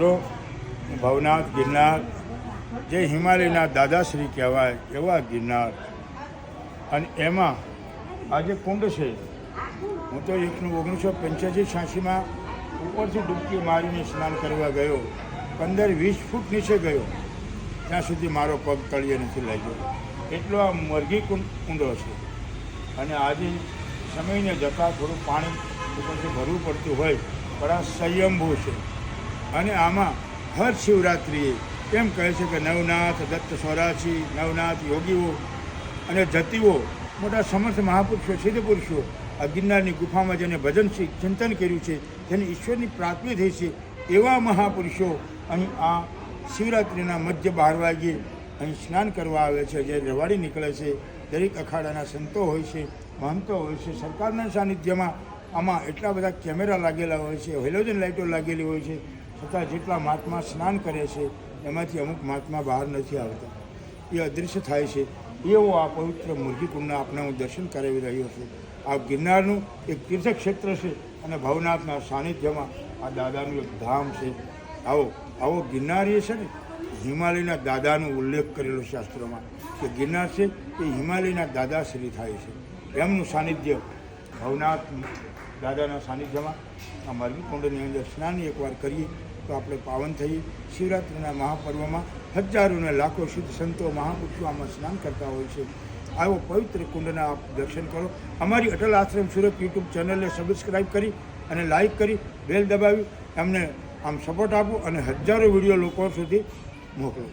ભવનાથ ગિરનાર જે હિમાલયના દાદાશ્રી કહેવાય એવા ગિરનાર, અને એમાં આજે કુંડ છે. હું તો 1985-86માં ઉપરથી ડૂબકી મારીને સ્નાન કરવા ગયો, 15-20 ફૂટ નીચે ગયો, ત્યાં સુધી મારો પગ તળિયે નથી લાગ્યો. એટલો આ મરઘી કુંડો છે. અને આજે સમયને જતાં થોડું પાણી ઉપરથી ભરવું પડતું હોય, પણ આ સ્વયંભૂ છે. અને આમાં હર શિવરાત્રિએ એમ કહે છે કે નવનાથ દત્ત સ્વરાચી, નવનાથ યોગીઓ અને જતીઓ, મોટા સમર્થ મહાપુરુષો, સિદ્ધ પુરુષો આ ગિરનારની ગુફામાં જેને ભજન ચિંતન કર્યું છે, જેને ઈશ્વરની પ્રાપ્તિ થઈ છે, એવા મહાપુરુષો અહીં આ શિવરાત્રિના મધ્ય 12 વાગ્યે અહીં સ્નાન કરવા આવે છે. જે રવાડી નીકળે છે, દરેક અખાડાના સંતો હોય છે, મહંતો હોય છે. સરકારના સાનિધ્યમાં આમાં એટલા બધા કેમેરા લાગેલા હોય છે, હેલોજન લાઇટો લાગેલી હોય છે, છતાં જેટલા મહાત્મા સ્નાન કરે છે એમાંથી અમુક મહાત્મા બહાર નથી આવતા, એ અદૃશ્ય થાય છે. એવો આ પવિત્ર મુરગીકુંડના આપણે હું દર્શન કરાવી રહ્યો છું. આ ગિરનારનું એક તીર્થક્ષેત્ર છે અને ભવનાથના સાનિધ્યમાં આ દાદાનું એક ધામ છે. આવો ગિરનાર એ છે ને, હિમાલયના દાદાનો ઉલ્લેખ કરેલો શાસ્ત્રોમાં કે ગિરનાર છે એ હિમાલયના દાદાશ્રી થાય છે. એમનું સાનિધ્ય ભવનાથ દાદાના સાનિધ્યમાં આ મરઘીકુંડની અંદર સ્નાન એકવાર કરીએ તો આપણે પાવન થઈએ. શિવરાત્રિના મહાપર્વમાં હજારો અને લાખો સિદ્ધ સંતો મહાપુરુષો આમાં સ્નાન કરતા હોય છે. આવો પવિત્ર કુંડના આપ દર્શન કરો. અમારી અટલ આશ્રમ સુરત યુટ્યુબ ચેનલને સબસ્ક્રાઈબ કરી અને લાઈક કરી બેલ દબાવી અમને આમ સપોર્ટ આપો અને હજારો વિડીયો લોકો સુધી મોકલો.